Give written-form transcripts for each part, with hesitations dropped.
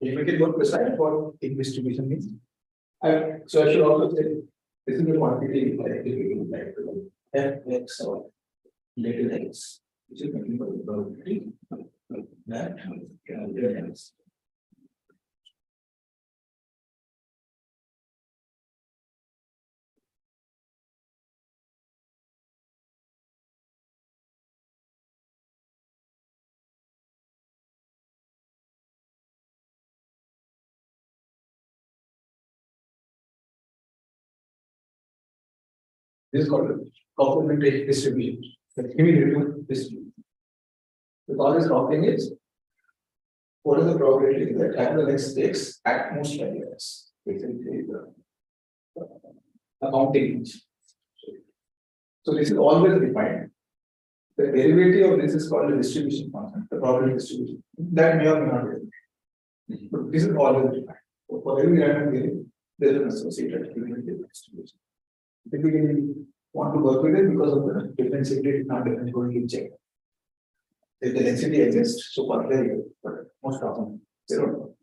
You make it more precise what in distribution means. So I should also say this is the quantity like fx or little x, which is nothing but the probability that little x. This is called complementary distribution. The cumulative distribution. With all this counting is what is the probability that capital X takes at most value X? Basically, the accounting. So this is always defined. The derivative of this is called the distribution constant, the probability distribution. That may or may not be. But this is always defined. So for every random variable, there is an associated cumulative distribution. Typically, want to work with it because of the differentiability, not differentiability check. If the density exists, so far very good, but most often they don't.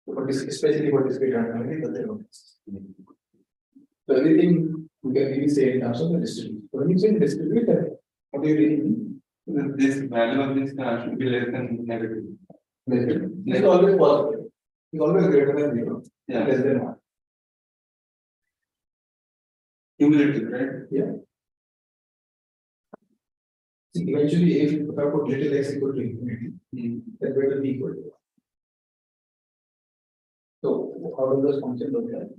But this, especially for discrete random, but they don't exist. So everything we can really say in terms of the distribution. So when you say distribution, what do you really mean? This value of this should be less than negative. Negative. It's always positive. It's always greater than 0. Yeah. Less than 1. Cumulative, right? Yeah. See, eventually, if I put little x equal to infinity, then where will be equal to 1? So, how does this function look like?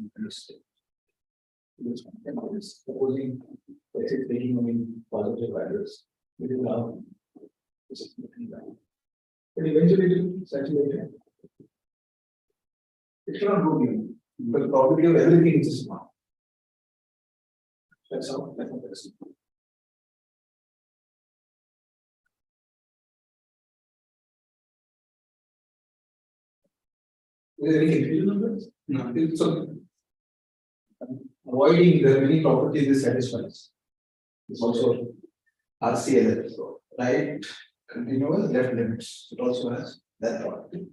This function is supposing x is taking only positive values. We will have this is value. But eventually, it will saturate it. It cannot go beyond. But the probability of everything is just 1. That's how that's it. Is there any confusion on this? No. So, avoiding the many properties this satisfies. It's also RCLS. So, right continuous left limits. It also has that property.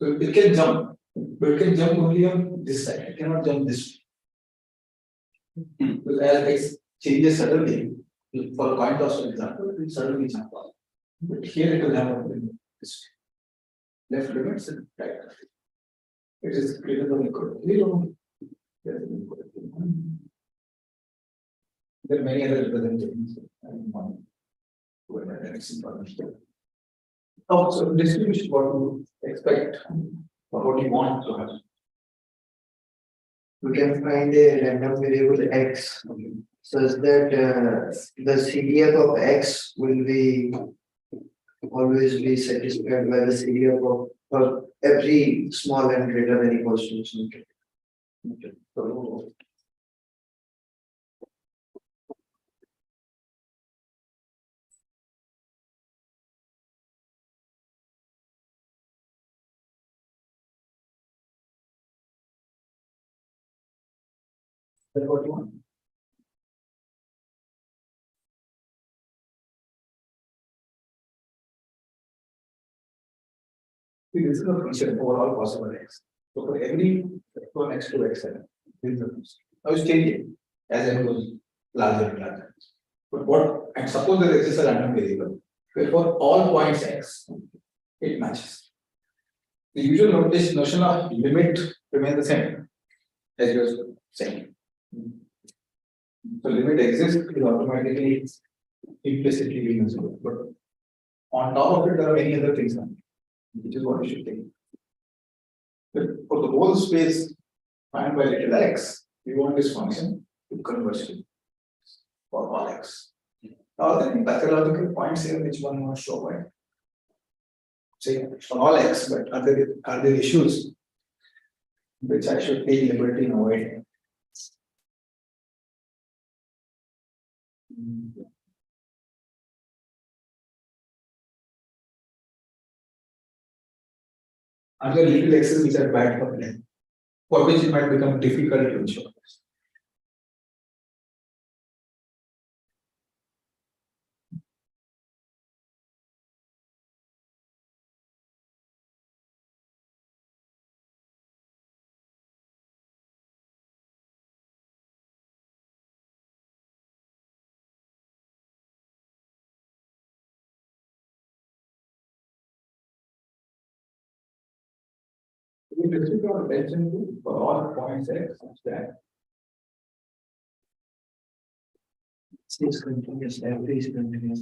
So, it can jump, but it can jump only on this side. It cannot jump this way. Because as x changes suddenly, for a coin toss, for example, it will suddenly jump up. But here it will have this left limits and right. It is greater than equal to 0. There are many other representations. So distribution, what you expect or what you want to have. We can find a random variable x such that the CDF of x will be always be satisfied by the CDF of for every small and greater than equals to something. Okay. So, that's what you want. See, this is the function overall possible x. So for every for x to x7, this is the function. Now it's changing as n goes larger and larger. But what, and suppose there exists a random variable, where for all points x, it matches. The usual notion of limit remains the same as you were saying. So limit exists, it is automatically implicitly being zero. But on top of it, there are many other things, which is what you should think. But for the whole space defined by little x, we want this function to converge to for all x. Now, there are pathological points here which one wants to avoid. Say for all x, but are there issues which I should take liberty in avoiding? Are there little x's which are bad for length, for which it might become difficult to ensure? we restrict our attention to for all points x such that It's continuous, every is continuous.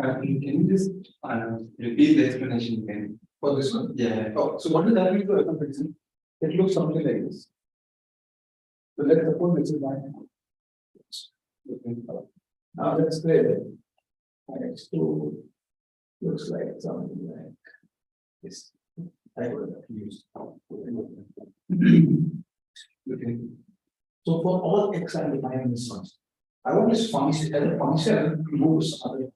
Can you just repeat the explanation again? for this one. Yeah. Oh, so what does that mean for a comparison? It looks something like this. So let's suppose this is my now let's play it. X2 looks like something like this. I would have used. Okay. So for all x I'm defining this function. I want this function as a function to move other.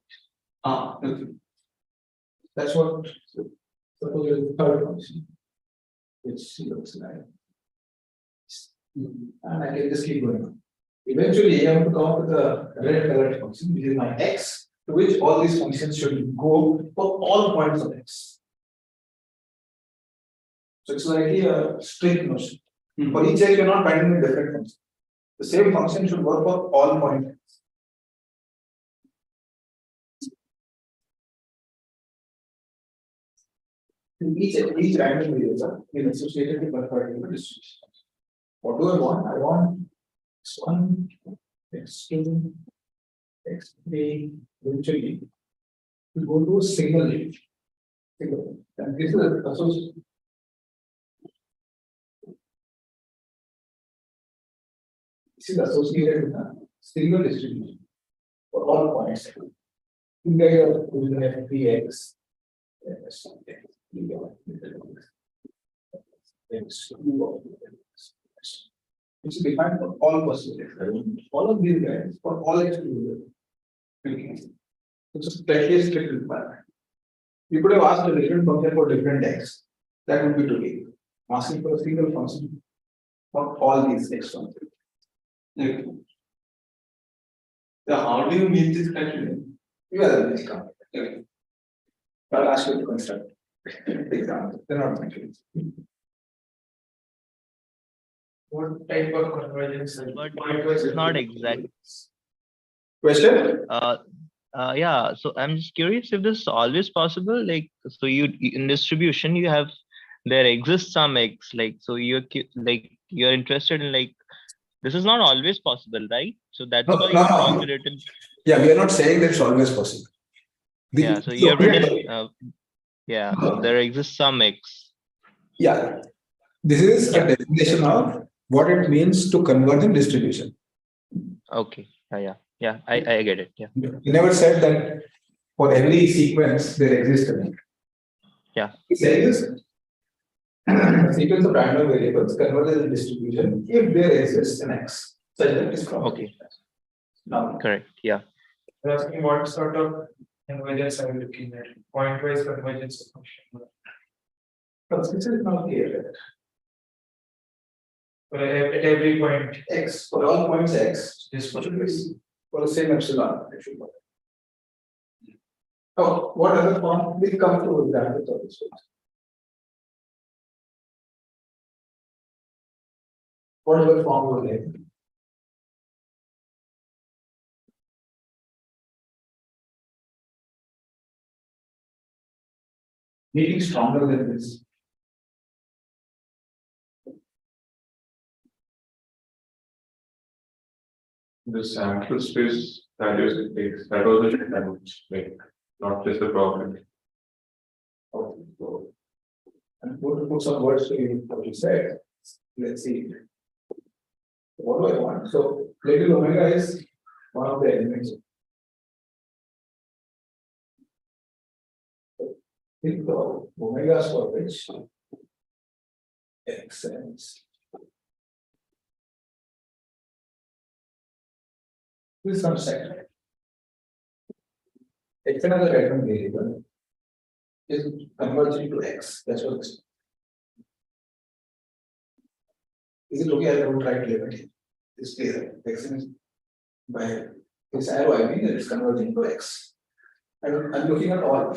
Okay. That's what suppose there is a third function. Which looks like. And I can just keep going. Eventually, I have to come up with a red colored function, which is my x, to which all these functions should go for all points of x. So it's like a strict notion. For each x, you're not finding a different function. The same function should work for all points. Each random variable is associated with a particular distribution. What do I want? I want x1, x2, x3, eventually to go to a single range. And this is associated. This is associated with a single distribution for all points. You guys are using f3x. Which is defined for all possible x. All of these guys for all x to it's a specially strict requirement. You could have asked a different function for different x. That would be too big. Asking for a single function for all these x functions. Okay. So how do you meet this criteria? You are the next company. Okay. I'll ask you to construct examples. They're not measurements. What type of convergence? But it's not exact. Question? Yeah, so I'm just curious if this is always possible. Like, so you in distribution you have there exists some x. Like, so you're interested in like this is not always possible, right? So that's why you probably written. Yeah, we are not saying that it's always possible. Yeah, so you have written. Yeah, so there exists some x. Yeah, this is a definition of what it means to converge in distribution. Okay. Yeah. I get it. Yeah. You never said that for every sequence there exists an x. Yeah. It says a sequence of random variables converges in distribution if there exists an x. Such that is Okay. Now, Correct. Yeah. They're asking what sort of convergence are we looking at? Point-wise convergence of function. but this is not clear. At every point, X for all points x this should be for the same epsilon. It should be. Oh, what other form? We'll come to examples of this. What other form will they? Meaning stronger than this. The sample space values it takes, that was the challenge, like not just the problem. Okay, so, and put some words to what you said. Let's see. What do I want? So little omega is one of the elements. Think of omegas for which x ends. This is some second. X another random variable is converging to x. That's what it's. Is it okay? I don't try to limit it. It's clear. X is by this arrow, I mean that it's converging to x. I'm looking at all.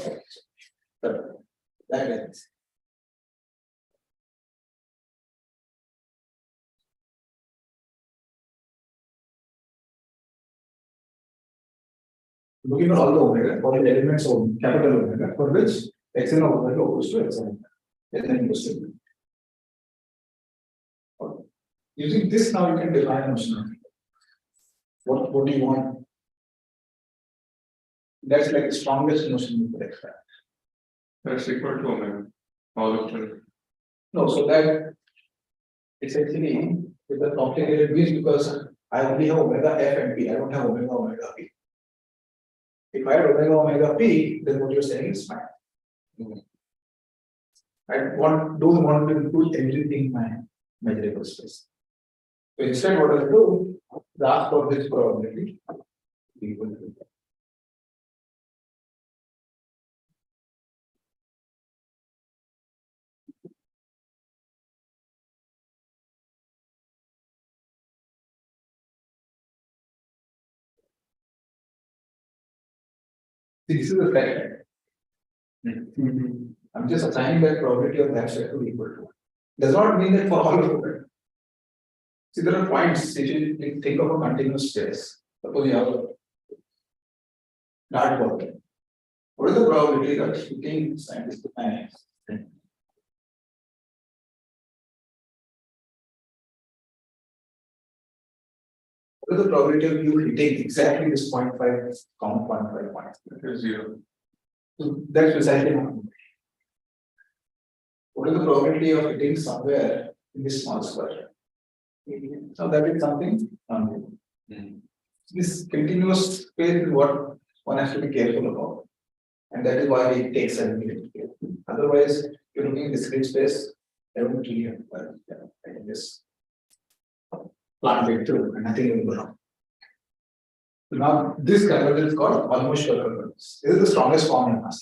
That is. Looking at all the omega, all the elements of capital omega, for which xn of omega goes to xn. And then goes to. Using this now you can define a notion. What do you want? That's like the strongest notion you could expect. That's equal to omega. All of them. No, so that essentially with the complicated ways because I only have omega f and p, I don't have omega p. If I had omega p, then what you're saying is fine. I don't want to include everything in my measurable space. So instead, what I'll do, the ask of this probability, we will do that. This is the fact. I'm just assigning that probability of that set to equal to. Does not mean that for all of it. See, there are points. If you think of a continuous space, suppose you have a dartboard. What is the probability that hitting scientist defines? What is the probability of you hitting exactly this 0.5, 0.5 points? That is 0. So that's precisely what. What is the probability of hitting somewhere in this small square? So that is something unknown. This continuous space is what one has to be careful about. And that is why it takes a minute. Otherwise, you're looking at discrete space, everything really I can just plant it through and nothing will go wrong. So now this convergence is called almost sure convergence. This is the strongest form in us.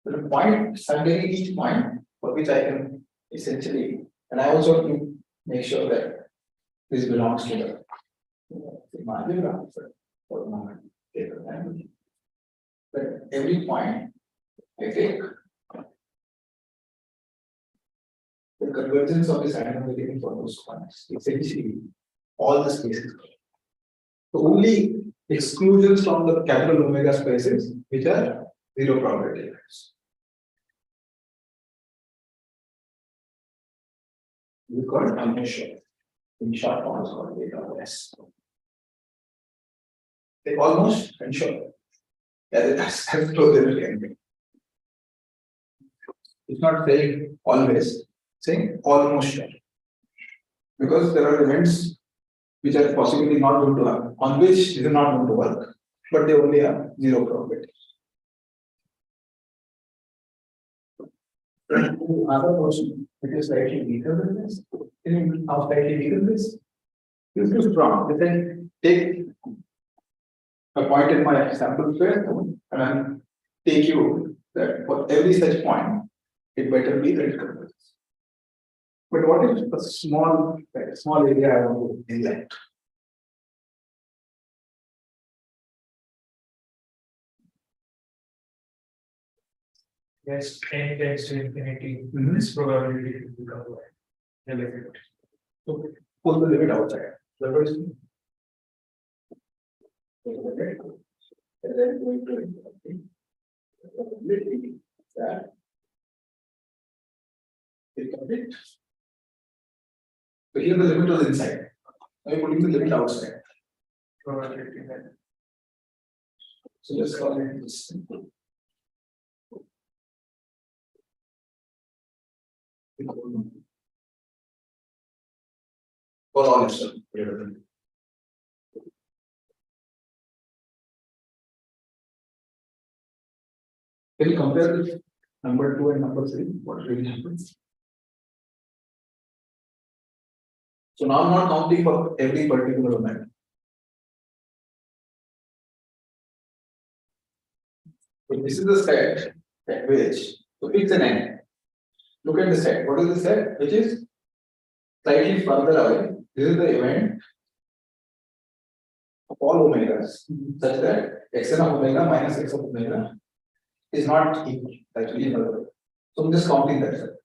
So the point, suddenly each point for which I can essentially, and I also have to make sure that this belongs to the margin answer for the moment. But every point I take the convergence of this random variable for those points, essentially all the spaces. So only exclusions from the capital omega spaces which are zero probability. We call it almost sure. In short form, it's called AWS. They almost and sure. That's close as it can be. It's not saying always, saying almost sure. Because there are events which are possibly not going to happen, on which this is not going to work, but they only have zero probability. Another question, which is slightly weaker than this, how slightly weaker than this? This is strong. They say take a point in my sample space and then take you that for every such point, it better be that it converges. But what if a small area I want to elect? Yes, n tends to infinity, this probability will become relevant. So pull the limit outside. That was and then going to that. It. So here the limit was inside. Now you're putting the limit outside. Probability then. So let's call it this. For all itself. Can you compare this number 2 and number 3? What really happens? So now I'm not counting for every particular event. So this is the set at which, so it's an n. Look at the set. What is the set? Which is slightly further away. This is the event of all omegas such that xn of omega minus x of omega is not equal, actually in other way. So I'm just counting that. Sir.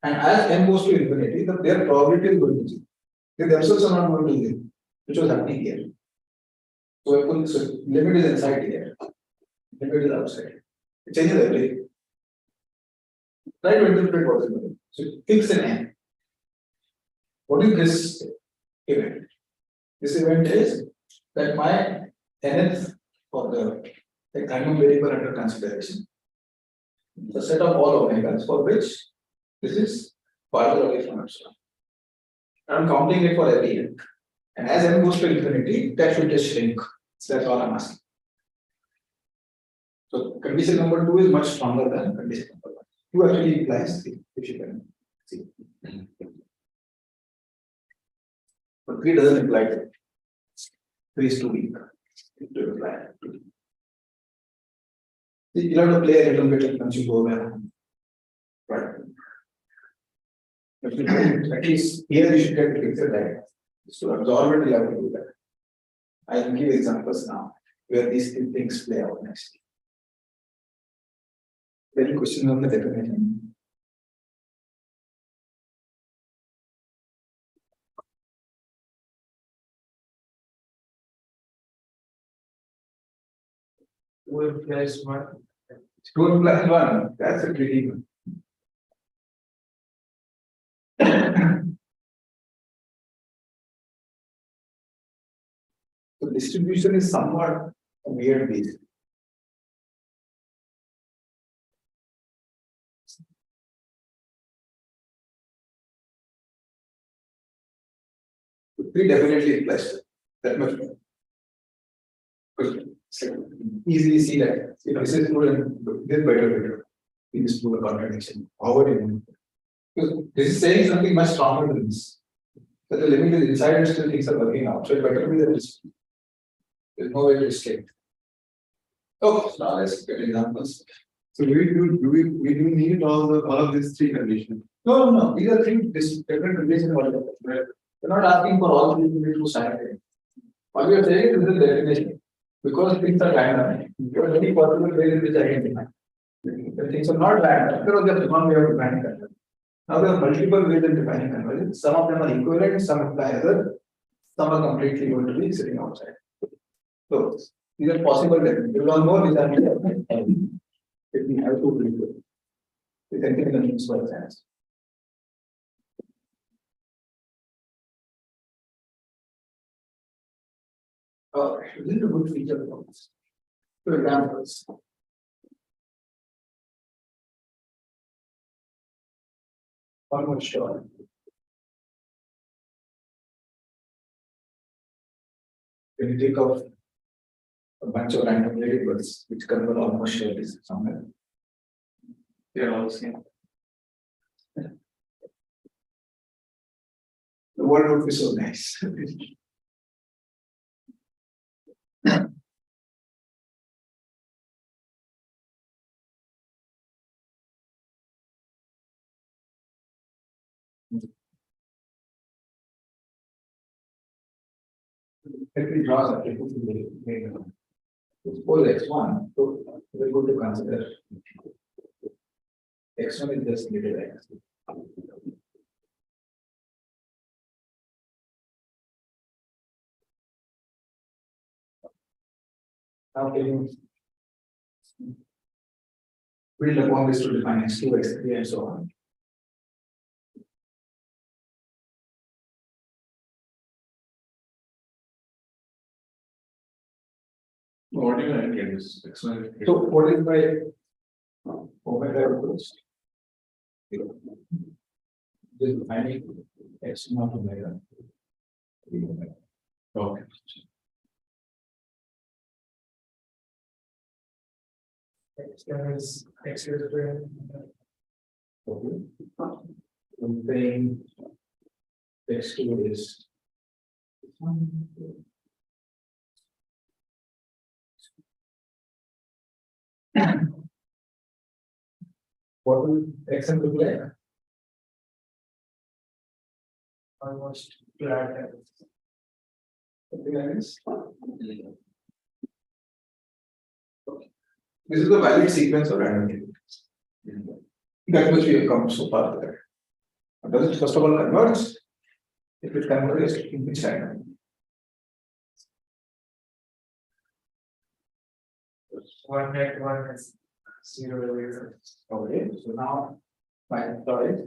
And as n goes to infinity, their probability is going to change. They themselves are not going to live, which was happening here. So, limit is inside here, limit is outside. It changes everything. Try to interpret what is going on. So fix an n. What is this event? This event is that my nth for the random variable under consideration, the set of all omegas for which this is farther away from epsilon. I'm counting it for every n. And as n goes to infinity, that should just shrink. So that's all I'm asking. So condition number 2 is much stronger than condition number 1. 2 actually implies 3, if you can see. But 3 doesn't imply 2. 3 is too weak to imply 2. You have to play a little bit once you go there. Right. At least here you should get the picture right. So absorb it, you have to do that. I will give examples now where these things play out next. Any questions on the definition? Two plus one. 2 plus 1, that's a tricky one. So distribution is somewhat a weird beast. So 3 definitely implies that much more. Easily see that if this is true and this better, we just prove a contradiction. How would you? Because this is saying something much stronger than this. That the limit is inside and still things are working out. So it better be that there's no way to escape. Okay, so now let's get examples. So we do need all of these 3 conditions. No. These are 3 different conditions. We're not asking for all 3 to be true simultaneously. What we are saying is the definition. Because things are random, there are many possible ways in which I can define. If things are not random, there was just one way of defining convergence. Now there are multiple ways of defining convergence. Some of them are equivalent, some imply other, some are completely going to be sitting outside. So these are possible definitions. There are more design if we have to do it. We can take the names for example. Oh, this is a good feature of this. For examples. Almost sure. When you think of a bunch of random variables which convert almost sure is somewhere, they are all same. The world would be so nice. Let me draw something. Suppose x1, so we're going to consider x1 is just little x. Now can you build upon this to define x2, x3, and so on? What do you mean? This So what is my omega equals? Just defining x not omega. Okay. Is x is square. Okay. I'm saying x2 is what will xn look like? Almost flat. Something like this. This is the valid sequence of random elements. That much we have come so far there. Does it first of all converge? If it converges, in which random? One net one has zero results. Okay, so now my choice.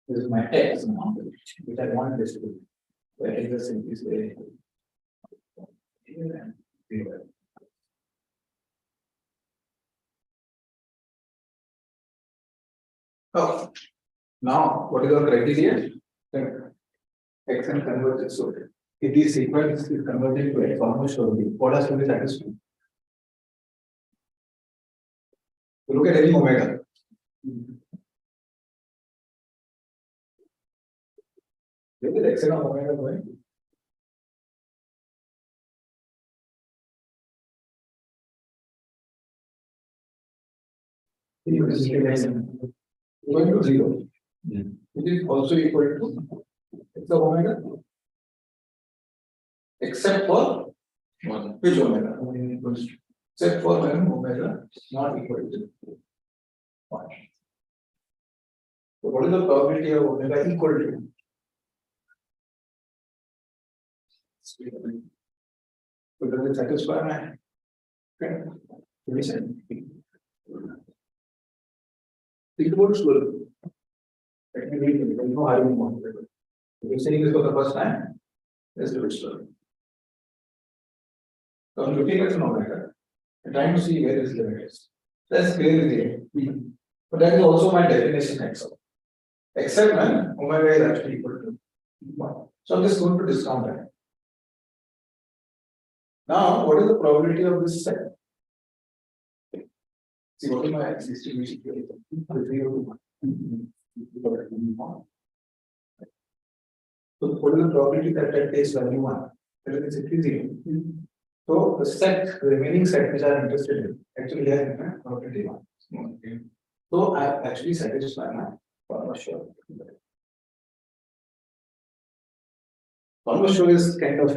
This is my x now, which I want this to be. Where is the simply say here and here. Oh, now what is our criteria? Then x and converges. So if this sequence is converging to x almost surely, what has to be satisfied? So look at any omega. Where is x and omega going? Going to 0, which is also equal to x of omega, except for which omega? Except for when omega is not equal to 1. So what is the probability of omega equal to? So does it satisfy my condition? Think about it slowly. Let me read it. I know how you want it. If you're saying this for the first time, let's do it slowly. So I'm looking at an omega and trying to see where this limit is. That's clearly there. But that is also my definition x of. Except when omega is actually equal to 1. So I'm just going to discount that. Now, what is the probability of this set? See, what is my distribution here? 0 to 1. So, what is the probability that that takes value 1? That is simply 0. So, the set, the remaining set which I am interested in, actually has probability 1. So, I have actually satisfied my almost sure. Almost sure is kind of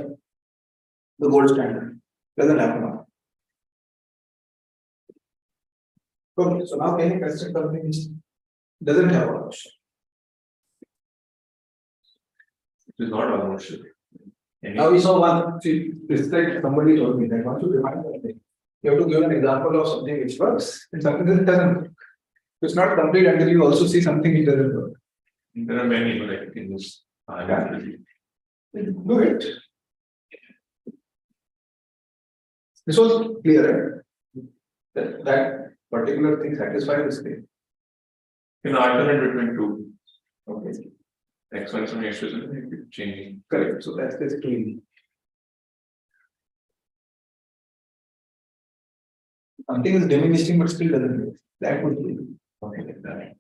the gold standard. Doesn't happen now. Okay, so now can you construct something which doesn't have almost sure? It is not almost sure. Now we saw one. See, this like somebody told me that once you define something, you have to give an example of something which works and something that doesn't work. It's not complete until you also see something which doesn't work. There are many, but I think this. Do it. This was clear, right? That particular thing satisfies this thing. You know, alternate between two. Okay. X1 and X2 changing. Correct. So that's basically something is diminishing but still doesn't work. That would be okay. Like that.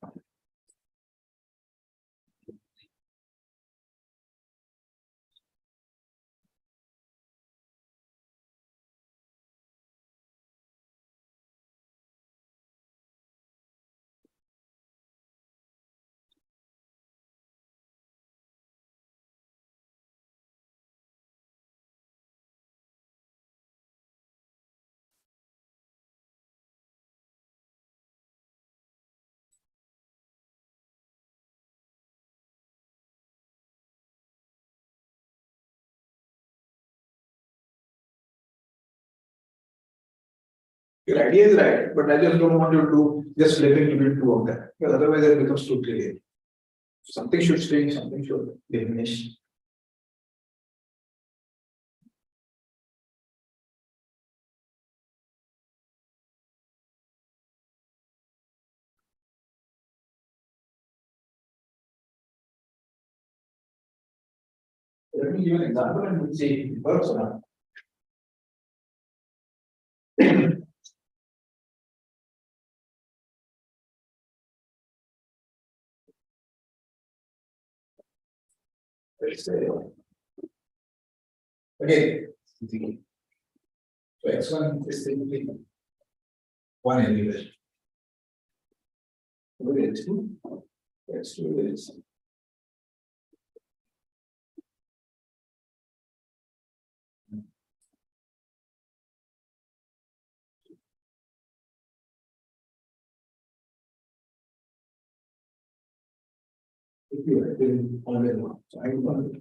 Your idea is right, but I just don't want you to just flipping between two of them, because otherwise it becomes too clear. Something should change, something should diminish. Let me give an example and we'll see if it works or not. Let's say again, so x1 is simply 1 anywhere. What is x2? X2 is If you are doing always one, so I want.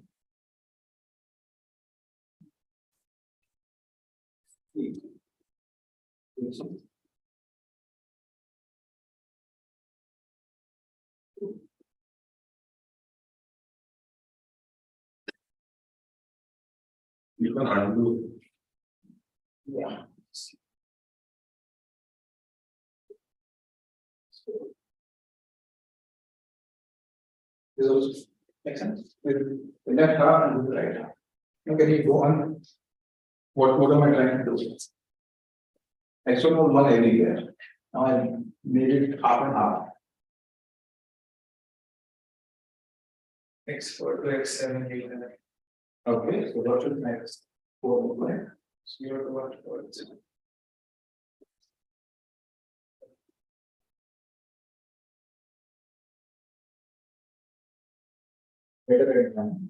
You can undo. Yeah. This also makes sense. With the left half and with the right half. Now can you go on? What am I trying to do? I still know one everywhere. Now I made it half and half. X4 to X7 here. Okay, so what should next? 4 look like? 0 to 1 to 4. Better than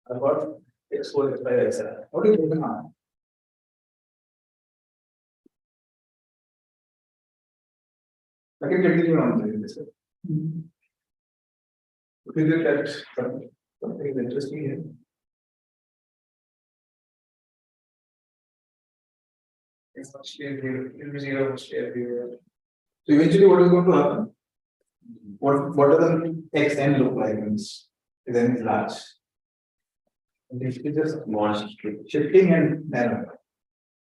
about X4, X5, X7. What is going on? I can continue on this. Okay, that something is interesting here. It's mostly everywhere. It will be 0 mostly everywhere. So eventually what is going to happen? What does an xn look like when then is large? And if it is just More shifting and narrow.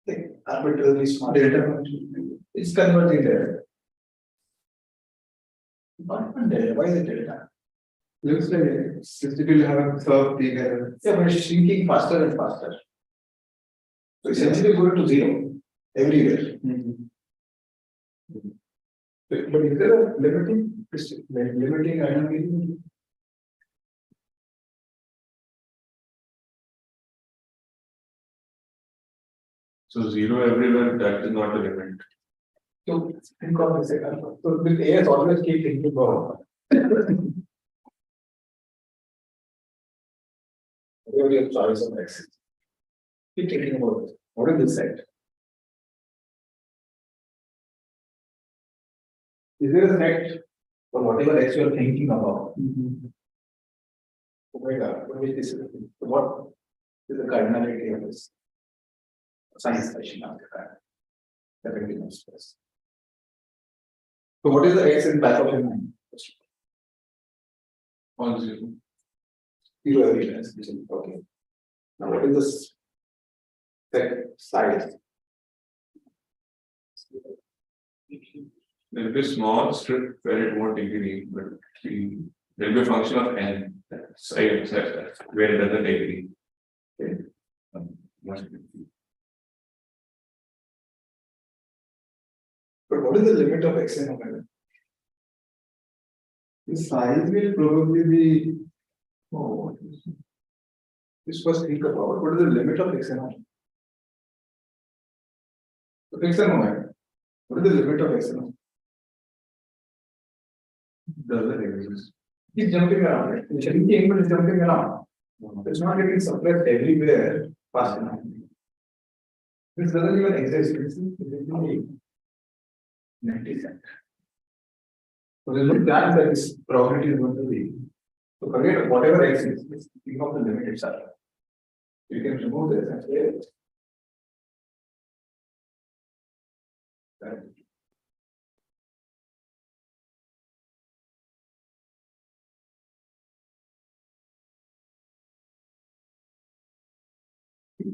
Like arbitrarily small delta function. It's converging there. Not even delta. Why is it delta? Looks like it will have a curve bigger. Yeah, but it's shrinking faster and faster. So essentially going to zero everywhere. But is there a limiting item? So 0 everywhere, that is not a limit. So think of the second one. So with AS always keep thinking about whatever your choice of X. Keep thinking about it. What is this set? Is there a set for whatever X you are thinking about? Omega, which is what is the cardinality of this? Science session after that. That will be no stress. So what is the X in back of your mind? All 0. Zero evidence. Okay. Now what is this set size? There will be a small strip where it won't agree, but there will be a function of n size where it doesn't agree. Okay. But what is the limit of X and omega? The size will probably be Oh, just first think about what is the limit of X and omega? So X and omega. What is the limit of X and omega? Doesn't exist. He's jumping around, right? The shrinking angle is jumping around. It's not getting suppressed everywhere fast enough. This doesn't even exist. It's literally 90 cents. So there's no chance that this probability is going to be. So forget whatever X is, just think of the limit itself. You can remove this and say. Right.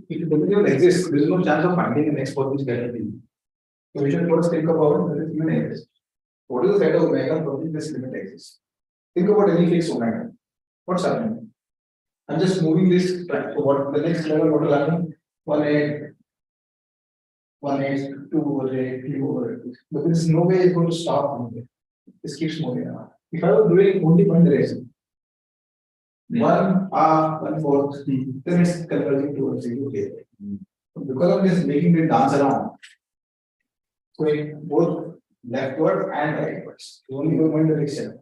If it doesn't even exist, there is no chance of finding an X for this guarantee. So we should first think about whether it even exists. What is the set of omega for which this limit exists? Think about any fixed omega. What's happening? I'm just moving this track. So what the next level, what will happen? 1A, 1A, 2 over A, 3 over A. But there is no way it's going to stop moving. This keeps moving around. If I was doing only one direction, 1 half, 1/4, then it's converging towards 0 here. Because of this making it dance around, going both leftward and rightwards. You only go one direction.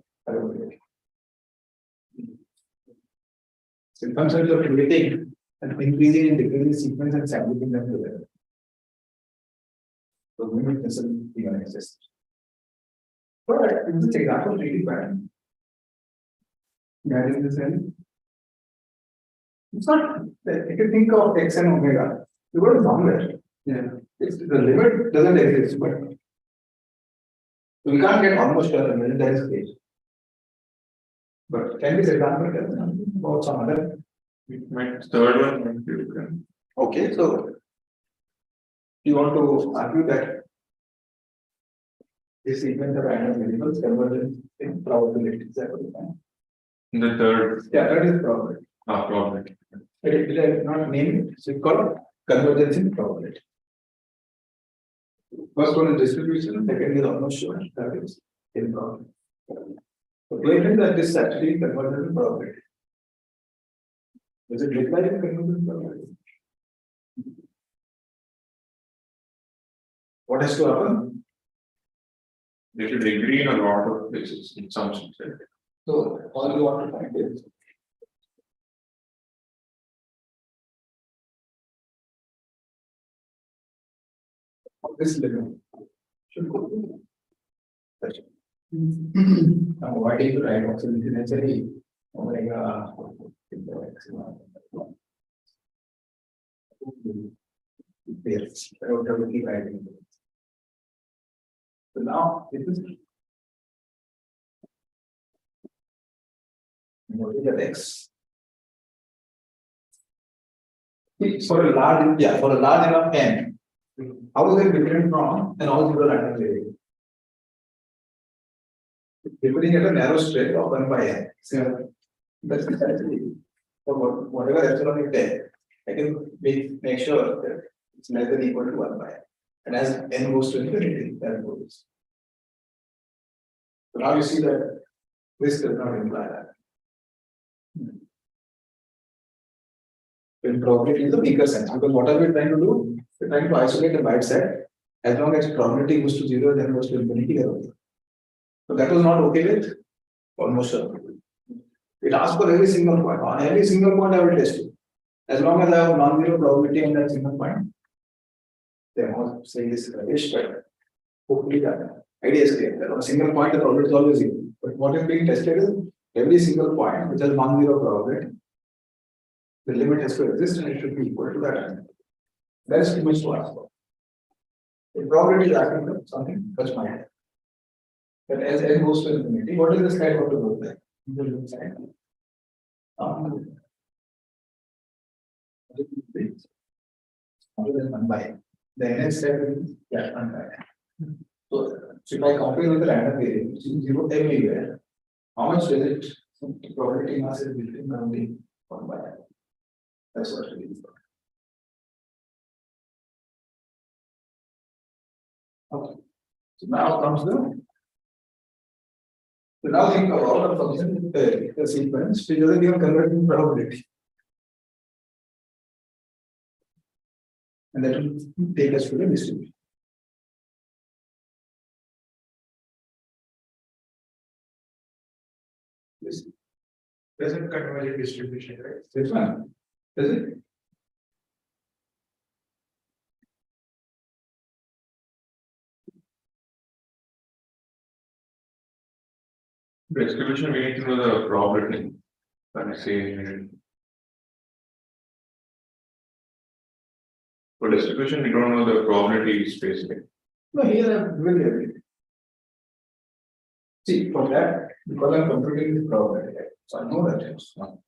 So in terms of creating and increasing and decreasing sequence and sampling them together. So limit doesn't even exist. But in this example, really bad. Getting this in. It's not, if you think of x and omega, you got somewhere. Yeah. The limit doesn't exist, but we can't get almost a limit, that is case. But can this example tell something about some other? My third one, might be okay. Okay, so you want to argue that this sequence of random variables converges in probability. Is that what you mean? The third, Yeah, that is probability. probability. Did I not name it? So you call it convergence in probability. First one is distribution, second is almost sure, that is in probability. So claiming that this is actually convergence in probability. Does it look like a convergence in probability? What has to happen? They should agree in a lot of places in some sense. Right? So all you want to find is this limit should go to such. Now, why do you write oxygen necessary? Omega. Yes, I would have to keep writing. So now this is at x. For a large, yeah, for a large enough n, how is it different from an algebra random variable? Differing at a narrow stretch of 1 by n. So that's essentially for whatever epsilon you take, I can make sure that it's less than equal to 1 by n. And as n goes to infinity, that goes. So now you see that this does not imply that. When probability is a weaker sense, because what are we trying to do? We're trying to isolate a byte set. As long as probability goes to 0, then goes to infinity. So that was not okay with almost sure. It asks for every single point. On every single point, I will test you. As long as I have non-zero probability on that single point, then I was saying this is but hopefully that idea is clear. That on a single point, the probability is always zero. But what is being tested is every single point which has non-zero probability. The limit has to exist and it should be equal to that. That's too much to ask for. The probability is asking for something much higher. But as n goes to infinity, what is the slide going to look like? The look side. Other than 1 by n. The next step is 1 by n. So if I compare with the random variable, which is 0 everywhere, how much does it? The probability mass is between only 1 by n. That's what it is. Okay. So now comes the. So now think about a function, the sequence, which doesn't give a convergence probability. And that will take us to the distribution. Yes. Doesn't converge distribution, right? This one. Does it? Distribution, we need to know the probability. Let me say, for distribution, we don't know the probability space. No, here I am really everything. See, for that, because I'm computing the probability, so I know that it's not.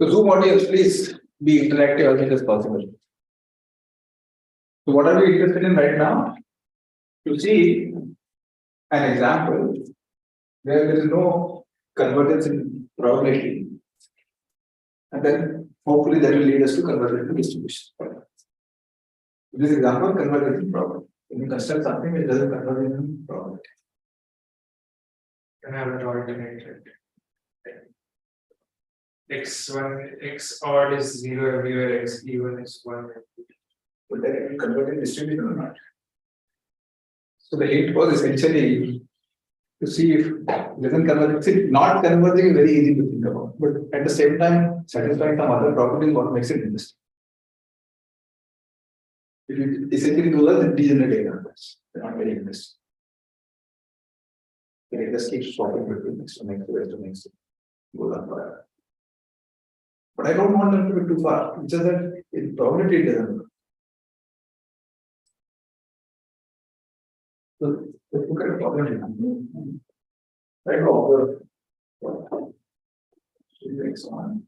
So Zoom audience, please be interactive as much as possible. So what are we interested in right now? To see an example where there is no convergence in probability. And then hopefully that will lead us to convergence in distribution. This example, convergence in probability. When you construct something, it doesn't convert into probability. Can have it alternated. X odd is 0 everywhere, X even is 1. But then it will convert in distribution or not? So the hint was essentially to see if it doesn't convert. See, not converging is very easy to think about, but at the same time, satisfying some other property is what makes it interesting. If you essentially do that, degenerate examples, they're not very interesting. It just keeps swapping between next to next to next to next. Goes on forever. But I don't want them to be too far. It's just that it probability it doesn't work. So let's look at the problem. Right now, the next one.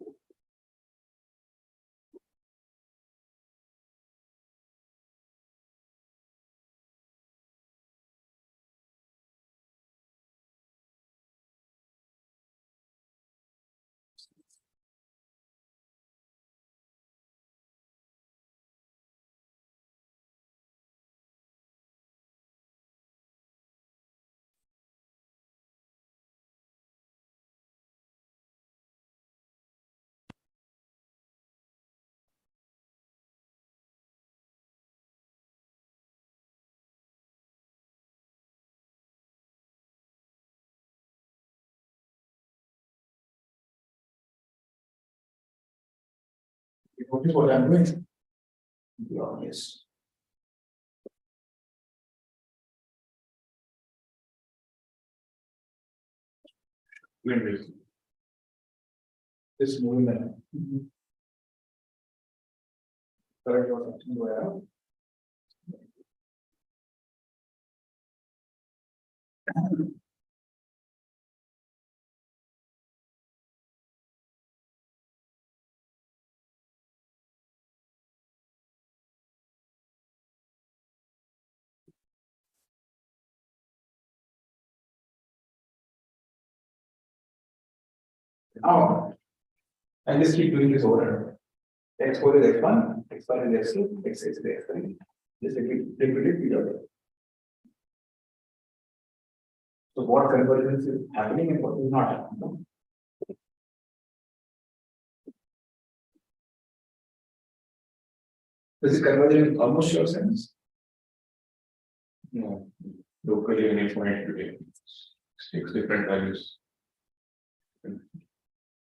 What I'm doing. To be honest. Win-win. This movement. Correct or something where. Now, I just keep doing this over and over. X4 is X1, X1 is X2, X6 is X3. Just repeat it period. So what convergence is happening and what is not happening? Does it converge in almost sure sense? No, locally any point today. 6 different values.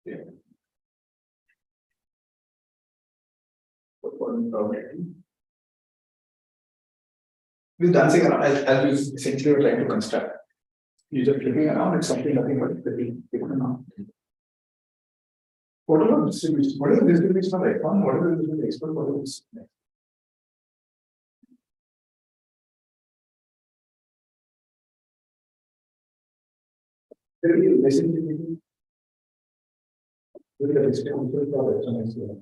Yeah. Probability. With dancing around, as we essentially were trying to construct. You're just flipping around, it's something nothing but flipping around. What about distribution? What is the distribution of X1? What is the distribution of X1? What is this? There will be a relationship between with the distribution of X1 as well.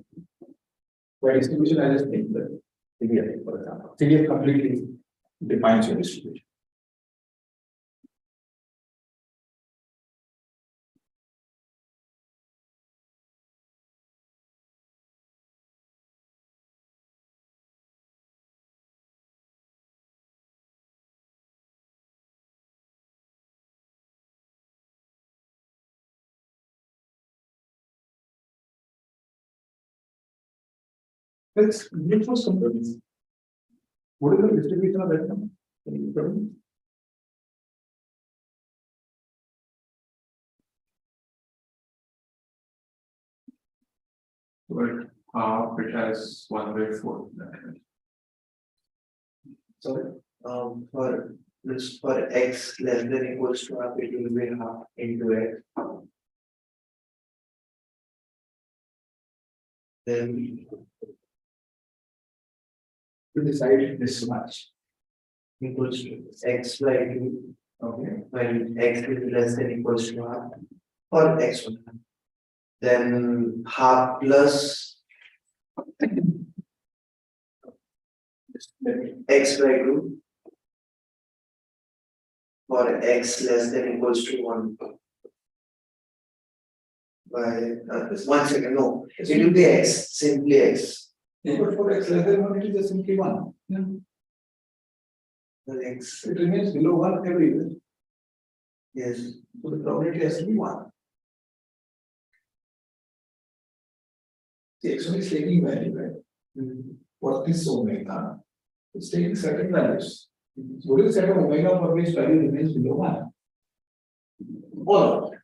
By distribution, I just think that CDF, for example. CDF completely defines your distribution. Let's look for some problems. What is the distribution of that number? Can you tell me? But half it has 1/4. sorry, for X less than equals to half, it will be half into X. Then We decide this much. equals to X by 2, Okay. when X is less than equals to half, or X1. Then half plus X by 2 for X less than equals to 1. By 1 second, no, it will be X, simply X. But for X less than 1, it is just simply 1. The X, It remains below 1 everywhere. yes, So the probability has to be 1. The x1 is taking value, right? What is omega? It's taking certain values. What is set of omega for which value remains below 1? All of it.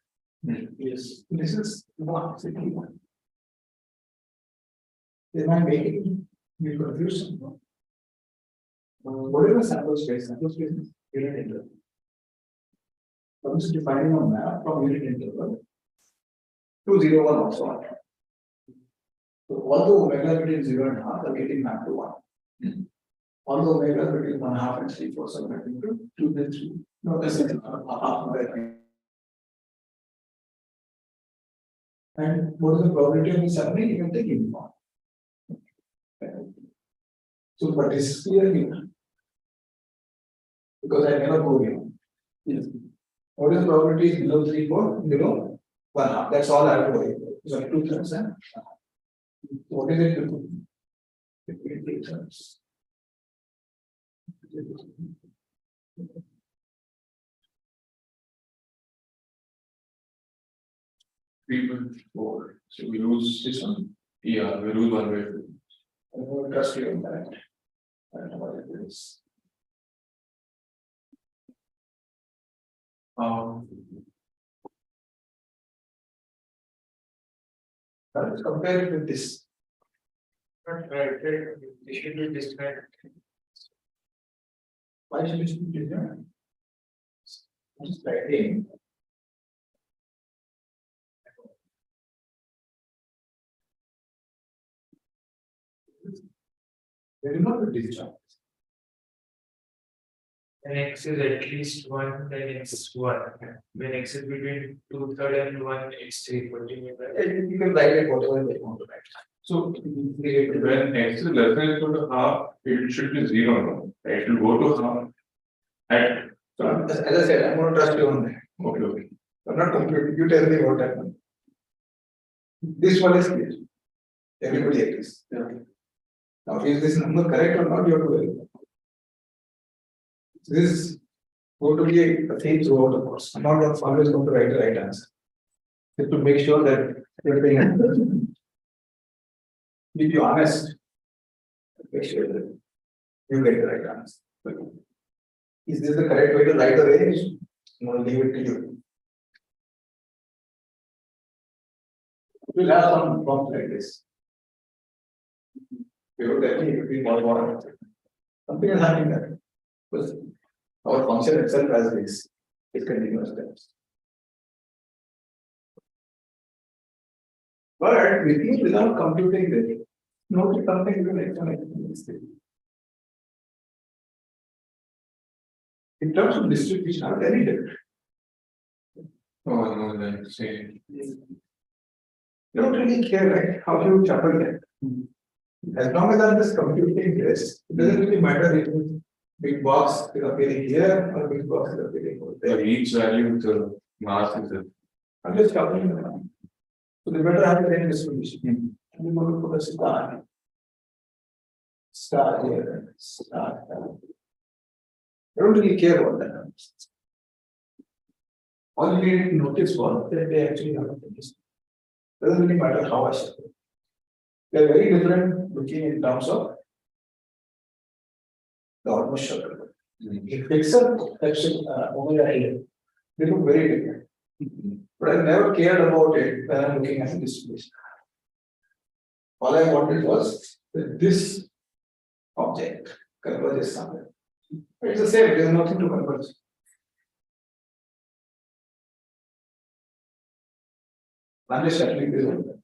Yes. This is 1, simply 1. Am I making you confused? What is the sample space? Sample space is unit interval. I'm just defining a map from unit interval to 0, 1 also. So all the omega between 0 and half are getting mapped to 1. All the omega between 1/2 and 3/4 are mapping to 2 and 3. No, this is half omega. And what is the probability of this happening? You can take uniform. So, but this is clear here. Because I never go beyond. Yes. What is the probability below 3/4? Below 1/2. That's all I have to worry about. So 2/3. What is it? Between 2/3. People 4. So we lose this one. Yeah, we lose 1 by 2. I will trust you on that. I don't know what it is. Let's compare it with this. Not right, they should be described. Why should it be different? Just writing. They do not be discharged. When x is at least 1, then it's 1. When x is between 2/3 and 1, it's 3/14. You can write it whatever they want to write. So when x is less than or equal to half, it should be 0 now. It will go to half. At So as I said, I'm going to trust you on that. okay. I'm not computing. You tell me what happened. This one is clear. Everybody agrees. Now, is this number correct or not? You have to verify. This is going to be a theme throughout the course. I'm not always going to write the right answer. Just to make sure that you're paying attention. Be honest. Make sure that you get the right answer. Is this the correct way to write the range? No, leave it to you. We'll have some problems like this. You will tell me if we want more. Something is happening there. Because our function itself has this continuous steps. But without computing this, notice something you can explain. In terms of distribution, are very different. Oh no, then say You don't really care, right? How you shuffle that. As long as I'm just computing this, it doesn't really matter if big box is appearing here or big box is appearing over there. each value the mass is it. I'm just shuffling them around. So they better have the same distribution. I'm going to put a star. Star here, star. I don't really care about that. All you need to notice was that they actually have a distribution. Doesn't really matter how I shuffle. They're very different looking in terms of the almost shuffle. The pixel section omega here, they look very different. But I never cared about it when I'm looking at the distribution. All I wanted was that this object converges somewhere. It's the same, there's nothing to converge. I'm just shuffling this over.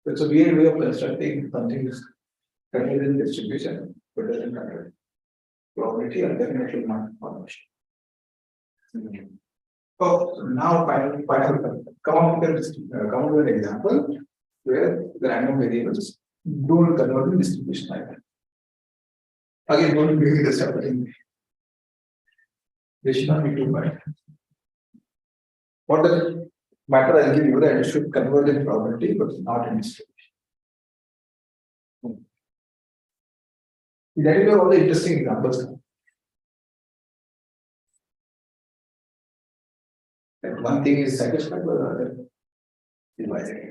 It's a weird way of constructing something that's contained in distribution, but doesn't convert. Probability and definitely not formation. So now finally, come up with an example where the random variables don't convert in distribution like that. Again, don't give me the shuffling. They should not be too bad. What does it matter? I'll give you that it should convert in probability, but not in distribution. That is where all the interesting examples come. That one thing is satisfied by the other. Divided it.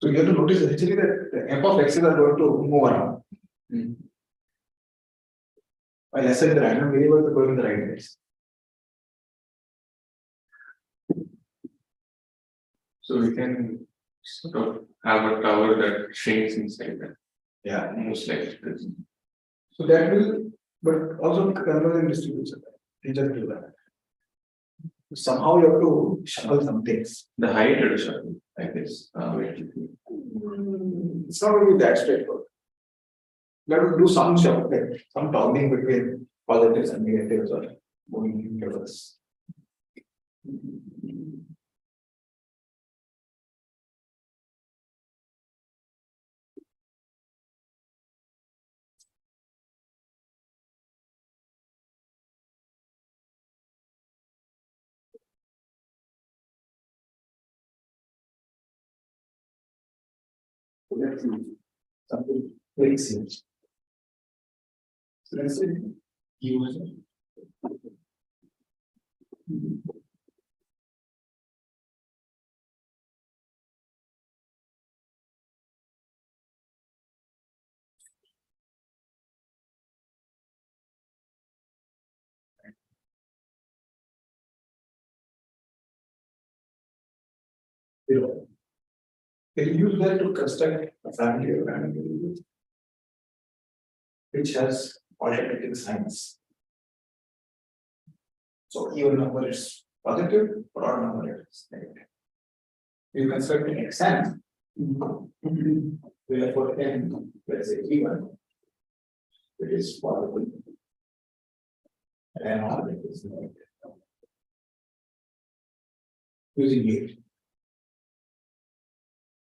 So you have to notice essentially that the f of x's are going to move around. While s and the random variables are going in the right direction. So we can sort of have a tower that shrinks inside that, Yeah. moves like this. So that will, but also convergent distribution. You just do that. Somehow you have to shuffle some things. The height or something like this. It's not going to be that straightforward. You have to do some shuffle, like some toggling between positives and negatives or moving intervals. So let's see something very simple. So let's say use zero. Can you use that to construct a family of random variables which has alternating signs. So even number is positive, or odd number is negative. You construct an xn, therefore n, let's say even, it is positive, and all it is negative. Using it.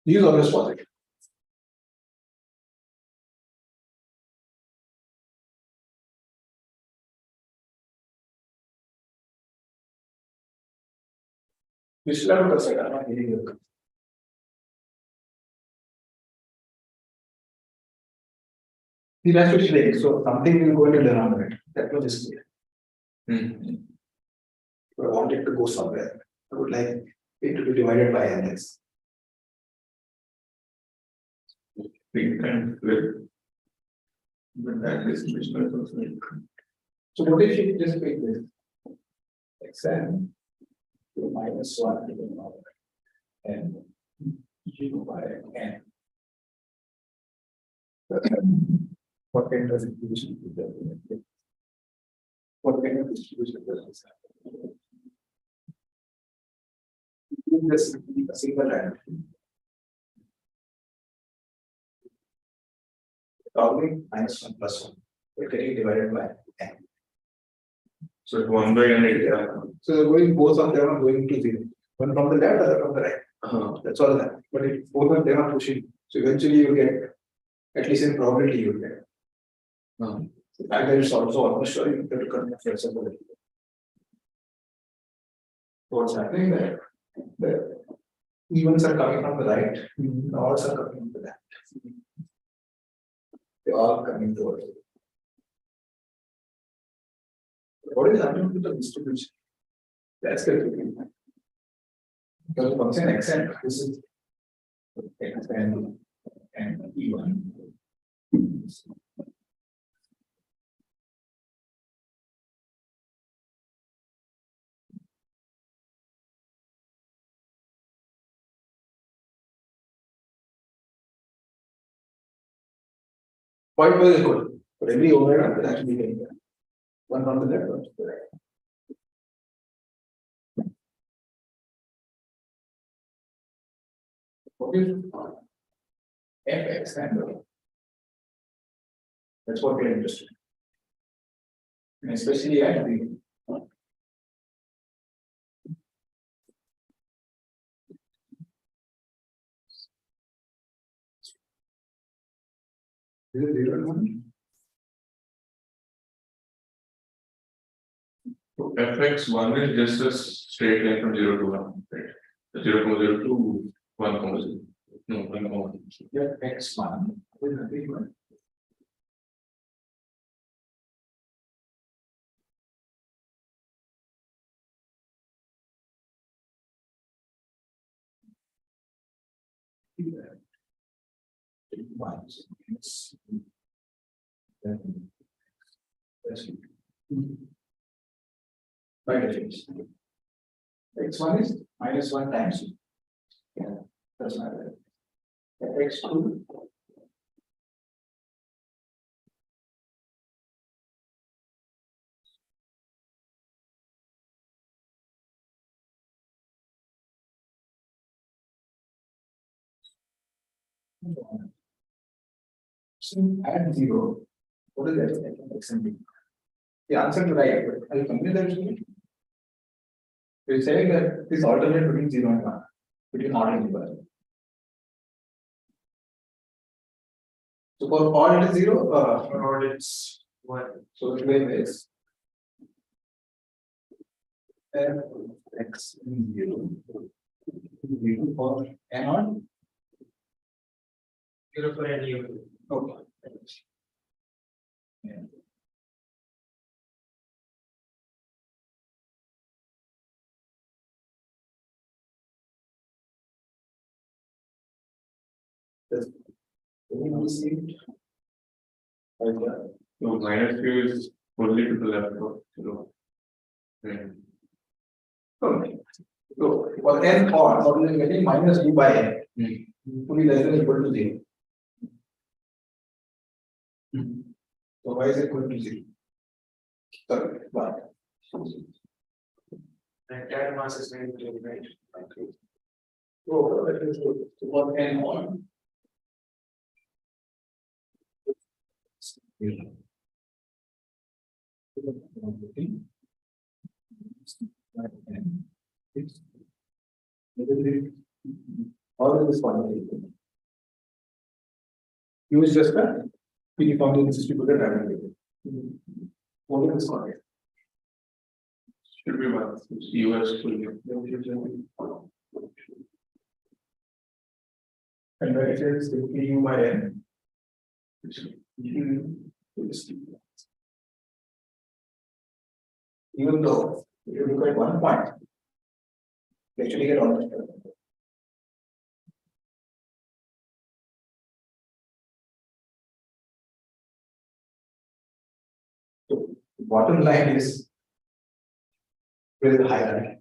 These are always positive. You still have to consider, I'm not getting you. It has to shrink, so something will go into the denominator. That much is clear. If I want it to go somewhere, I would like it to be divided by ns. We can flip. But that distribution is also like. So what if you just make this xn to minus 1 to the power and u by n? What kind of distribution is that? What kind of distribution does this have? This a single line. Probably minus 1 plus 1. We're getting divided by n. So 1 by n is So going both of them are going to 0. One from the left, other from the right. That's all that. But if both of them are pushing, so eventually you get, at least in probability, you get. So that is also almost sure you have to convert flexibility. So what's happening there? The evens are coming from the right, the odds are coming from the left. They are coming towards it. What is happening to the distribution? That's confusing. Because function xn, this is xn and e1. 0.5 is good. For every overhead, it actually getting there. One from the left, one to the right. What is fx and y? That's what we're interested in. And especially at the is it 0 and 1? So fx1 is just a straight line from 0 to 1, right? The 0, 0 to 1, 0. No, 1, 1. Yeah, x1 is nothing but by definition. X1 is -1 times. Yeah, that's not right. X2 so at 0, what is that? X and B. The answer is right, but I'll compare that to it. We're saying that this alternate between 0 and 1, between odd and even. So for odd it is 0, For odd it's 1. so the claim is f x 0 for n odd. 0 for any even. Okay. Yeah. Does anyone see it? So minus q is only to the left of 0. Right. Okay. So for n odd, what is getting minus u by n to be less than or equal to 0. So why is it equal to 0? Sorry, why? The entire mass is negative, right? So that is good. So for n odd. All of this one. Use just that. Uniformly distributed diagonally. What is this one? Should be 1. US fully. And when it is simply u by n. Even though if you look at one point, you actually get almost. So bottom line is where is the hierarchy?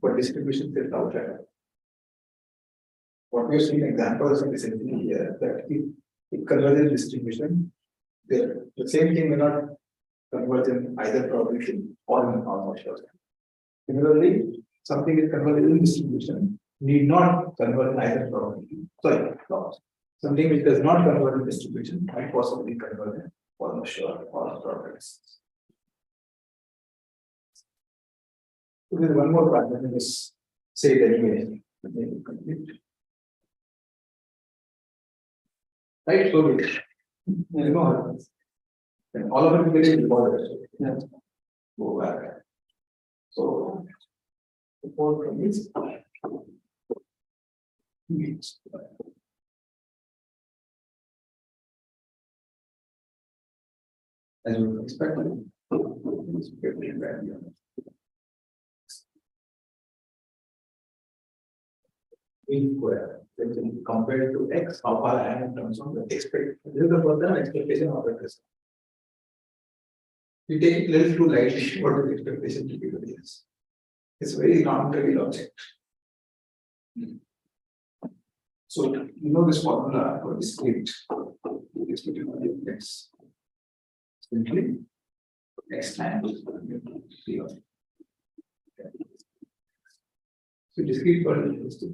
But distribution is outside. What we have seen examples of essentially here that it converges distribution. The same thing may not converge in either probability or in almost sure. Similarly, something is converged in distribution need not convert in either probability. Sorry, loss. Something which does not convert in distribution might possibly convert in almost sure or probabilities. So there is one more part. Let me just say it anyway. Right, so you know, and all of it is very important. Yeah. Go back. So, report from this. As you would expect, it's very random. In square, then compared to x, how far I am in terms of the expectation. This is the first time expectation of it is. You take it little too lightly, what is the expectation to be really is. It's very non-trivial object. So you know this formula for discrete. Discrete x. Simply x times 3. So discrete quadratic is to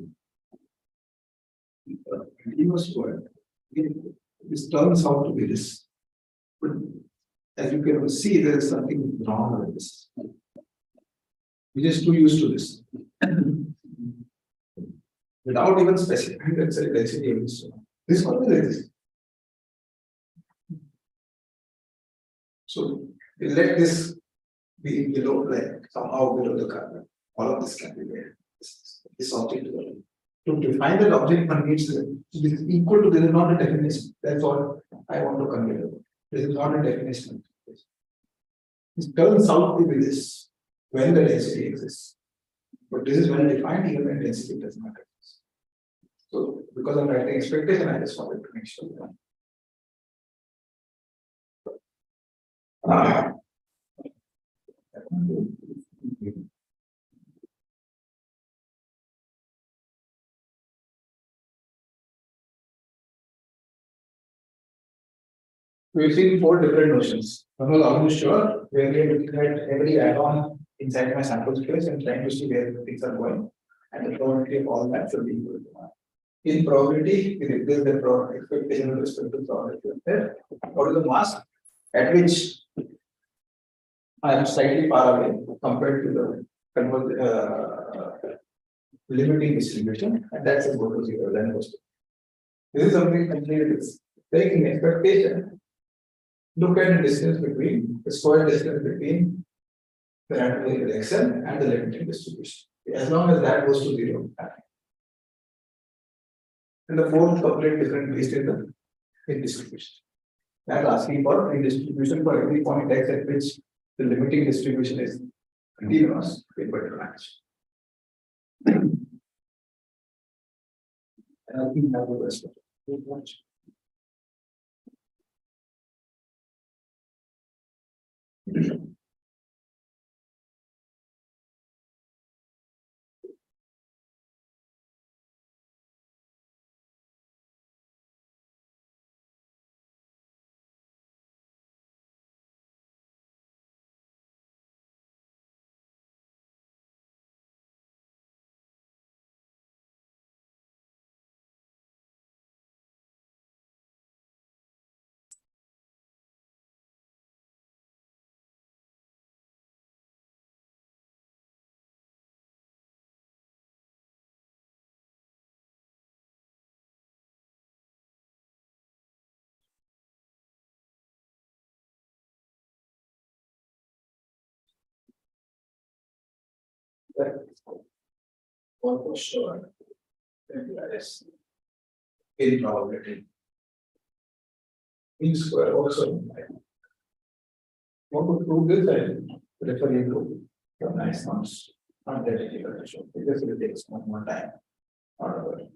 continuous square. This turns out to be this. But as you can see, there is something wrong with this. We're just too used to this. Without even specifying that density exists. This always exists. So we let this be below, like somehow below the curve. All of this can be there. This object to define that object one needs this is equal to, this is not a definition. That's all I want to convey. This is not a definition. It turns out to be this when the density exists. But this is when defined, even when density does not exist. So because I'm writing expectation, I just wanted to make sure that. We've seen 4 different notions. One was almost sure, where we are looking at every add-on inside my sample space and trying to see where things are going. And the probability of all that should be equal to 1. In probability, we replace the expectation with respect to probability of there. What is the mask at which I am slightly far away compared to the limiting distribution, and that's equal to 0. Then goes to. This is something completely taking expectation. Look at the distance between the square distance between the random XL and the limiting distribution. As long as that goes to 0. And the fourth complete different based in the distribution. I'm asking for a distribution for every point x at which the limiting distribution is continuous with better match. And I think that was the rest of it. One for sure. Yes. In probability. In square also. Want to prove this? I refer you to the nice ones. Not that difficult to show. Because it takes one more time. Or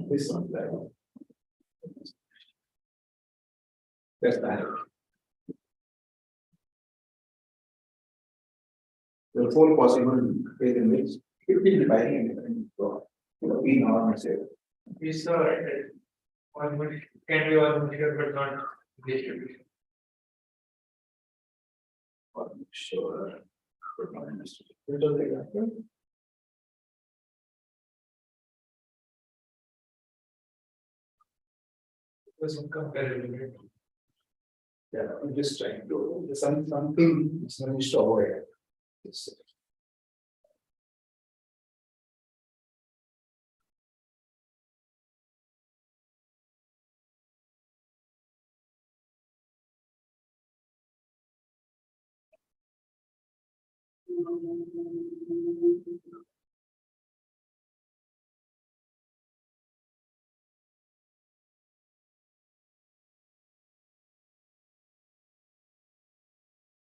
this one level. That's that. The 4 possible ways in which it will be dividing in normal say. We saw it. One can be all material but not distribution. Sure. But not understood. What does it happen? Doesn't compare it. Yeah, I'm just trying to something is not to avoid.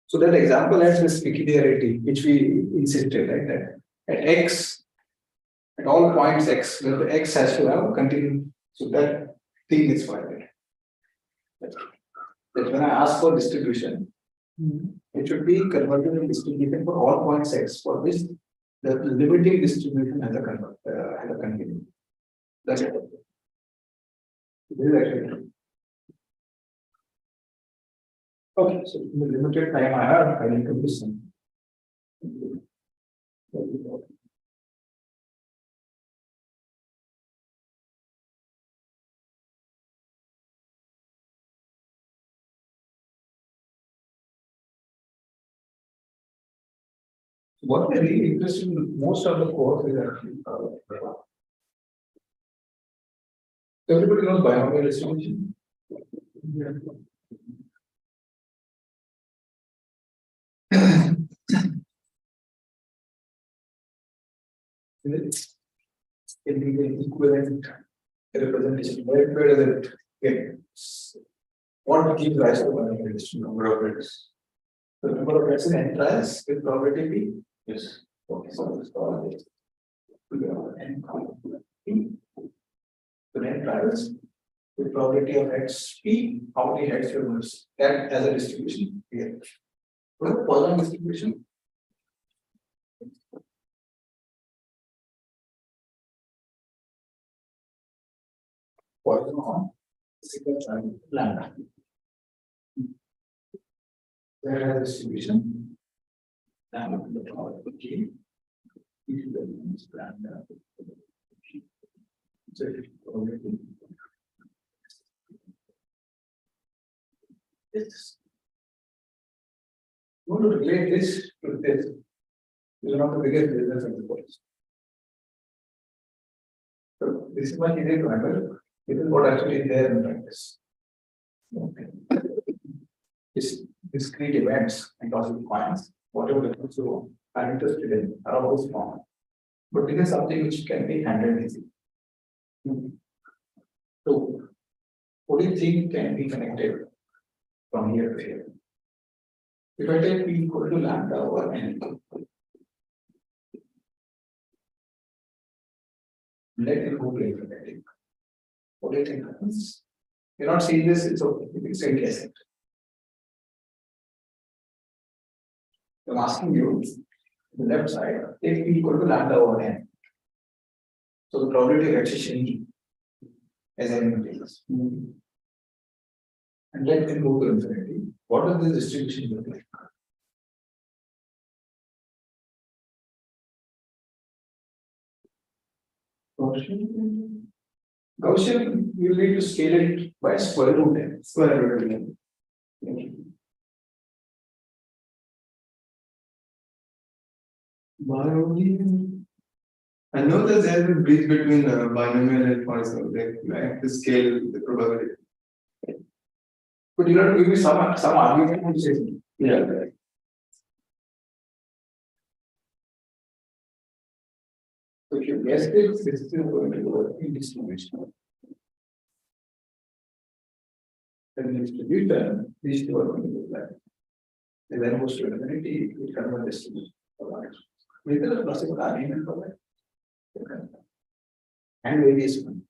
So that example has this peculiarity which we insisted, right? That at x, at all points x, where the x has to have continued. So that thing is violated. That when I ask for distribution, it should be converted in distribution for all points x, for which the limiting distribution has a continuum. That's it. This is actually. Okay, so in the limited time I have, I need to listen. What we're really interested in most of the course is actually. Everybody knows binomial distribution. It's in the equivalent representation. Where does it get? What gives rise to binomial distribution? Number of bits. The number of bits in n trials with probability b. Yes. Okay, so let's call it. The n trials with probability of x p, how many heads you must that as a distribution here. What is the Poisson distribution? Poisson on sigma lambda. Where has distribution? Lambda to the power of k. E to the minus lambda. So if probability. Yes. You want to relate this to this. This is not the biggest business in the world. So this is much easier to handle. This is what actually is there in practice. Okay. This discrete events and tossing coins, whatever the so I'm interested in, are all small. But this is something which can be handled easily. So, what do you think can be connected from here to here? If I take p equal to lambda over n, let it go to infinity. What do you think happens? You're not seeing this, it's okay. You can say guess it. I'm asking you, the left side, take p equal to lambda over n. So the probability of excision as n increases. And let it go to infinity. What does this distribution look like? Gaussian, you need to scale it by square root n. Square root n. I know that there's a bridge between binomial and Poisson, like to scale the probability. But you have to give me some argument to say. Yeah. So if you guess this is going to go in distribution. Then distribution, these two are going to look like. And then goes to infinity, it converts distribution. Is there a possible argument for that? Okay. And various one.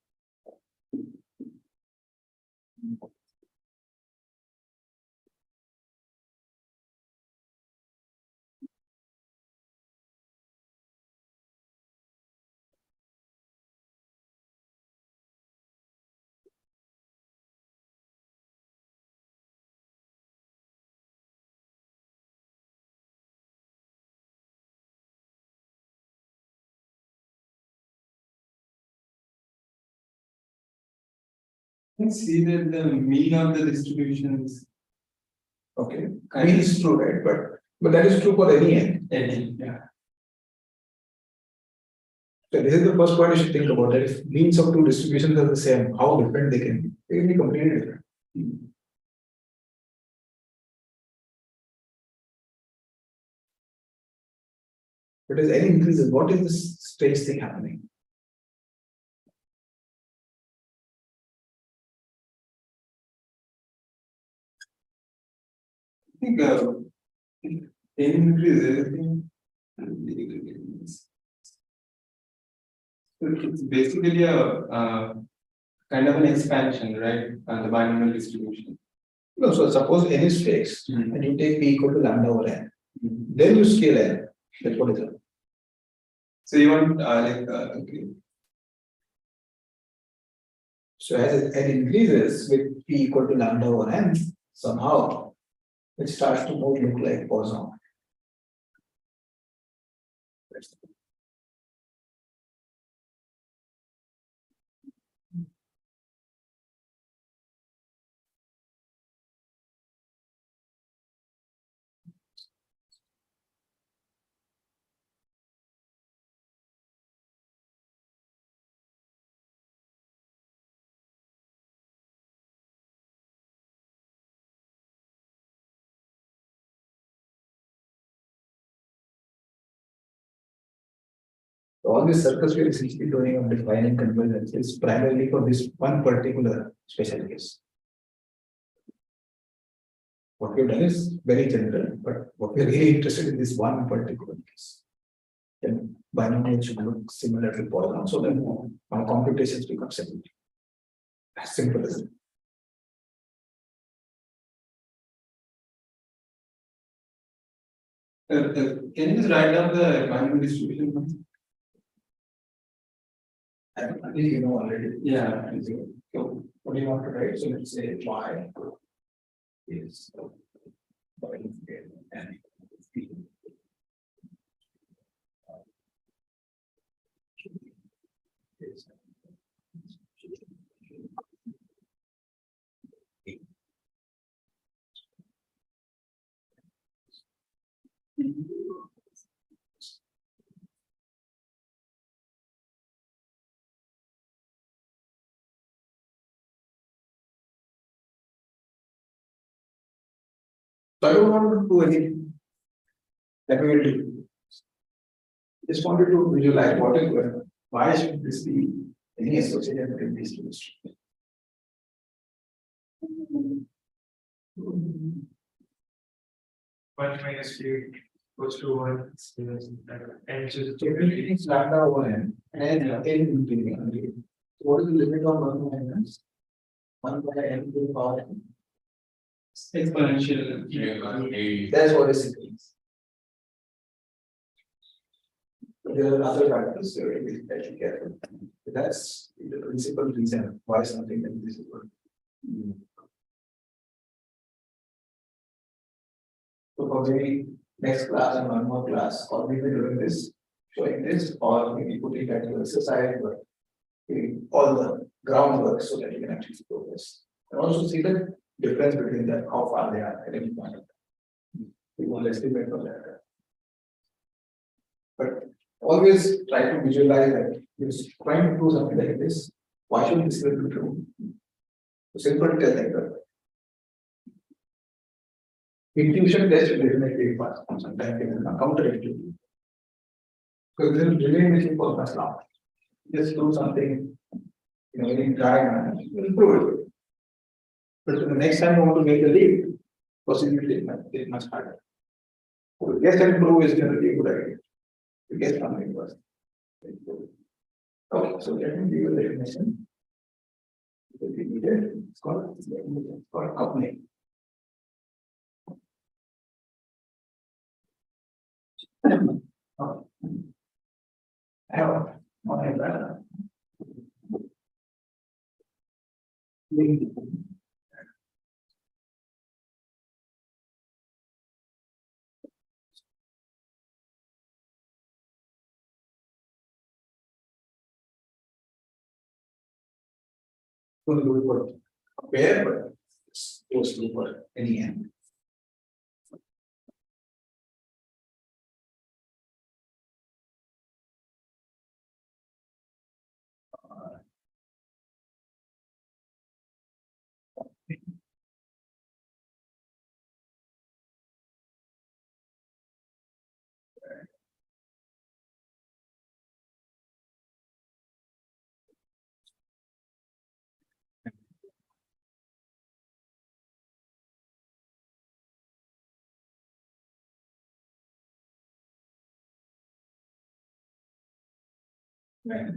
You can see that the mean of the distribution is Okay, I mean it's true, right? But that is true for any n. any, yeah. So this is the first point you should think about. That if means of two distributions are the same, how different they can be. They can be completely different. But as n increases, what is this strange thing happening? I think increases. It's basically a kind of an expansion, right? The binomial distribution. No, so suppose n is fixed and you take p equal to lambda over n. Then you scale n. That's what is it. So you want okay. So as it increases with p equal to lambda over n, somehow it starts to more look like boson. All this circus we are essentially doing on defining convergence is primarily for this one particular special case. What we've done is very general, but what we're really interested in is one particular case. Then binomial should look similar to Poisson, so then our computations become simple. As simple as it. Can you just write down the binomial distribution? I think you know already. Yeah. So what do you want to write? So let's say y is and p. Is So I don't want to do anything that we will do. Just wanted to visualize what is going on. Why should this be any associated with these two instruments? One minus p goes to one, and just Everything is lambda over n and n infinity. What is the limit of 1 minus 1 by n to the power n? Exponential. That's what it means. There are other factors that we have to be careful. That's the principal reason why something like this is good. So for maybe next class and one more class, or we will be doing this, showing this, or maybe putting that to exercise, but all the groundwork so that you can actually progress. And also see the difference between them, how far they are at any point. We will estimate for that. But always try to visualize that you're trying to do something like this. Why should this be true? So simple tell like that. Intuition test will definitely pass. Sometimes it will counterintuitive. Because this will remain with you for much long. Just do something, very dry manner, improve it. But the next time you want to make a leap, possibility is much harder. So guess and improve is generally a good idea. To get something first. Okay, so let me give you the definition. It's called coupling. I have one brother. Going to do it for compare, but it's supposed to for any end. Right.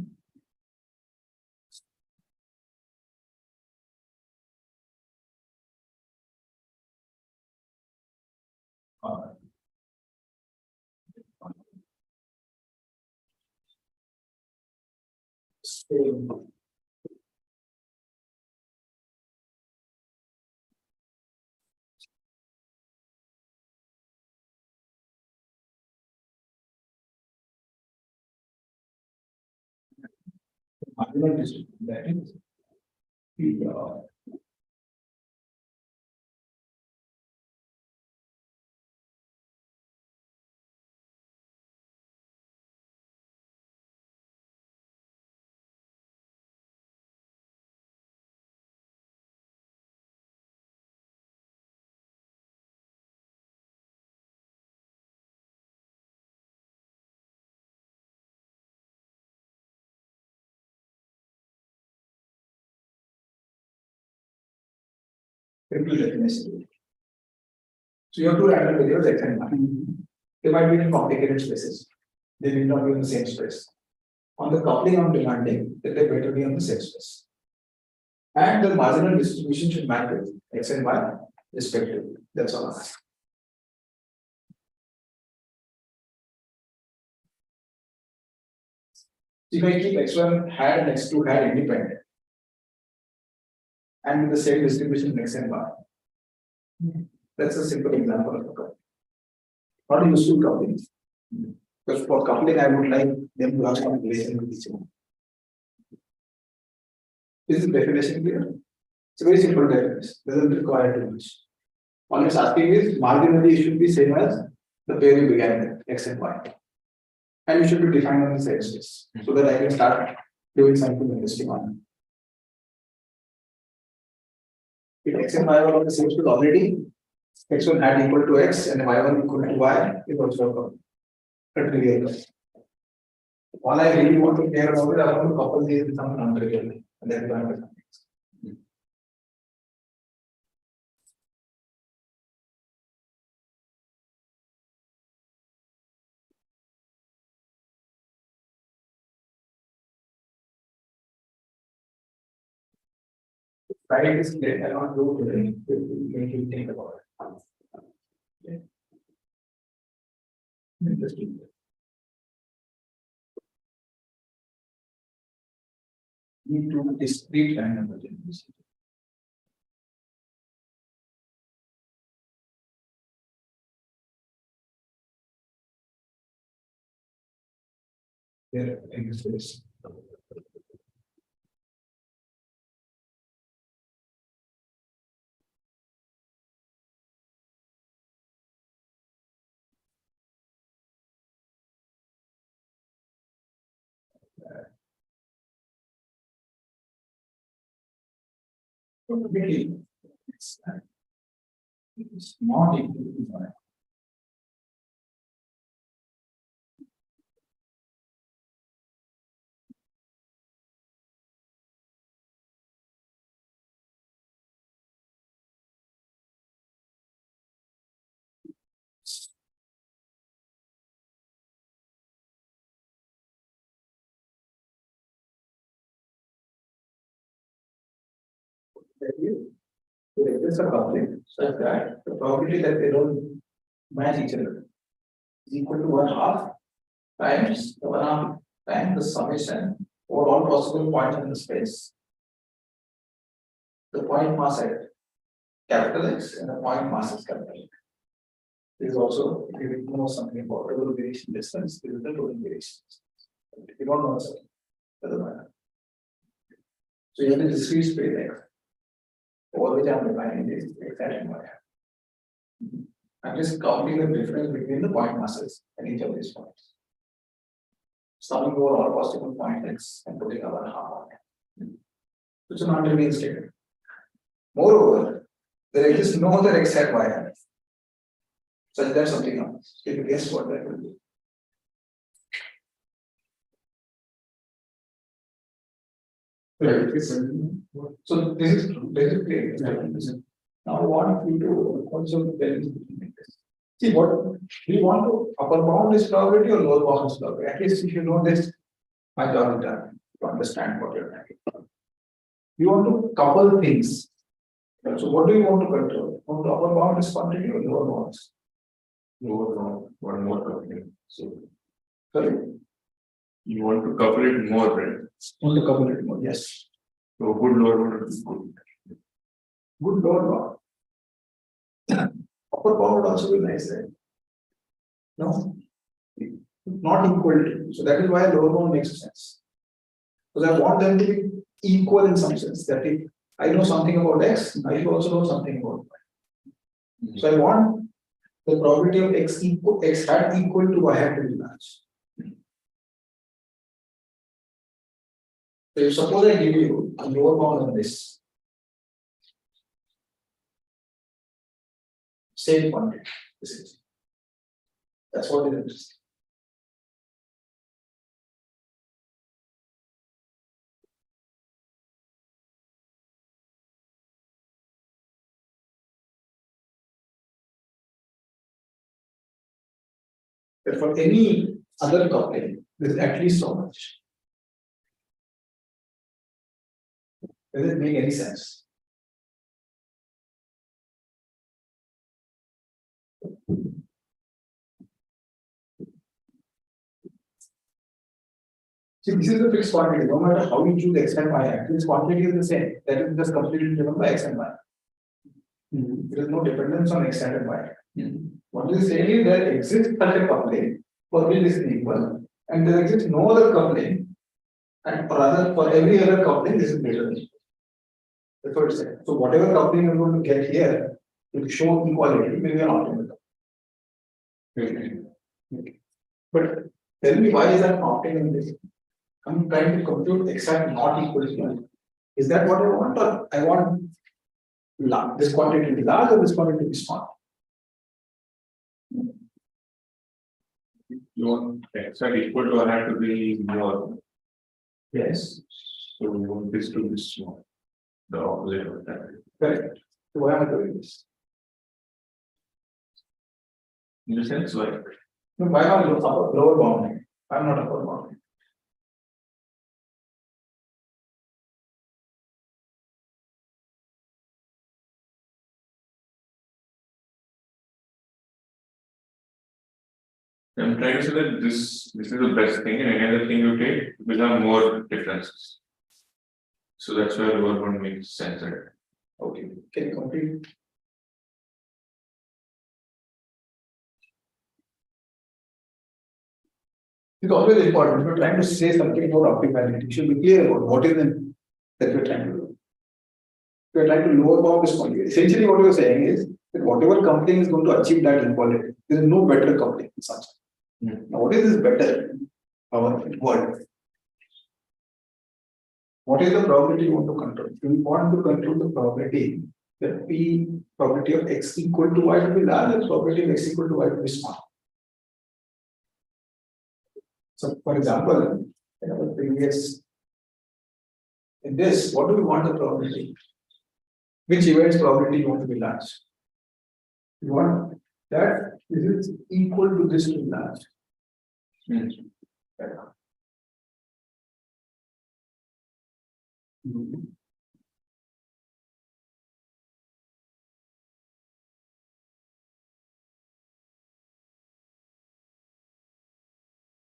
So marginal distribution, that is the triple definition. So you have two random variables x and y. They might be in complicated spaces. They will not be in the same space. On the coupling I'm demanding that they better be on the same space. And the marginal distribution should match with x and y respectively. That's all I'm asking. If I keep x1 hat and x2 hat independent and with the same distribution x and y. That's a simple example of a coupling. Not a useful coupling. Because for coupling, I would like them to have some relation with each other. Is the definition clear? It's a very simple definition, doesn't require too much. All it's asking is marginally it should be same as the pair you began with, x and y. And it should be defined on the same space, so that I can start doing something interesting on it. If x and y are on the same space already, x1 had equal to x and y1 equal to y is also a trivial. All I really want to care about is I want to couple these with some non-trivial, and that's why I'm Friday is late, I don't do today. Make you think about it. Okay. Interesting. Need to discrete random variables. There exists. Really, it's not equal to 5. There exists a coupling such that the probability that they don't match each other is equal to 1/2 times the 1/2 times the summation for all possible points in the space. The point mass at capital X and the point mass is capital X. There is also, if you know something about total variation distance, there is the total variation distance. If you don't know something, doesn't matter. So you have the discrete space X, over which I am defining this X and Y. I'm just counting the difference between the point masses and each of these points. Summing over all possible point X and putting a 1/2 on it. It's a non-trivial statement. Moreover, there exists no other X hat Y hat. Such that something else. Can you guess what that will be? So this is true. This is clear. Now I want you to also tell me something. See what we want to upper bound is probability or lower bound is probability. At least if you know this, my job is done to understand what you're doing. You want to couple things. So what do you want to control? Want to upper bound is quantity or lower bounds? Lower bound, one more coupling. So Sorry? you want to couple it more, right? Want to couple it more? Yes. So good lower bound is good. Good lower bound. Upper bound would also be nice, right? No, not equal to. So that is why lower bound makes sense. Because I want them to be equal in some sense, that if I know something about X, I should also know something about Y. So I want the probability of X hat equal to Y hat to be large. So if suppose I give you a lower bound on this, same quantity, that's what it is. But for any other coupling, there is at least so much. Does it make any sense? See, this is a fixed quantity. No matter how you choose X and Y, this quantity is the same. That is just completely driven by X and Y. There is no dependence on X and Y. What is saying is there exists such a coupling for which this is equal, and there exists no other coupling, and for every other coupling, this is greater than equal. That's what it's saying. So whatever coupling you're going to get here to show equality will be an optimal coupling. But tell me, why is that optimal in this? I'm trying to compute X hat not equal to Y. Is that what I want, or I want this quantity to be large or this quantity to be small? You want X hat equal to or hat to be more. Yes. So you want this to be small. The opposite of that. Correct. So why am I doing this? In the sense, like, No, why am I lower bounding? I'm not upper bounding. I'm trying to say that this is the best thing, and any other thing you take will have more differences. So that's where the word one makes sense. Right? Okay, can you complete? It's always important. If you're trying to say something about optimality, you should be clear about what is it that you're trying to do. If you're trying to lower bound this quantity, essentially what you're saying is that whatever coupling is going to achieve that equality, there is no better coupling in such. Now, what is this better? Our word. What is the probability you want to control? You want to control the probability that probability of X equal to Y to be large and probability of X equal to Y to be small. So, for example, in our previous, in this, what do we want the probability? Which event's probability you want to be large? You want that this is equal to this to be large.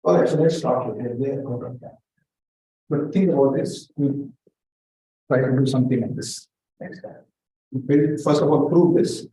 All right, so let's start with it. But think about this. We try to do something like this next time. We'll first of all prove this.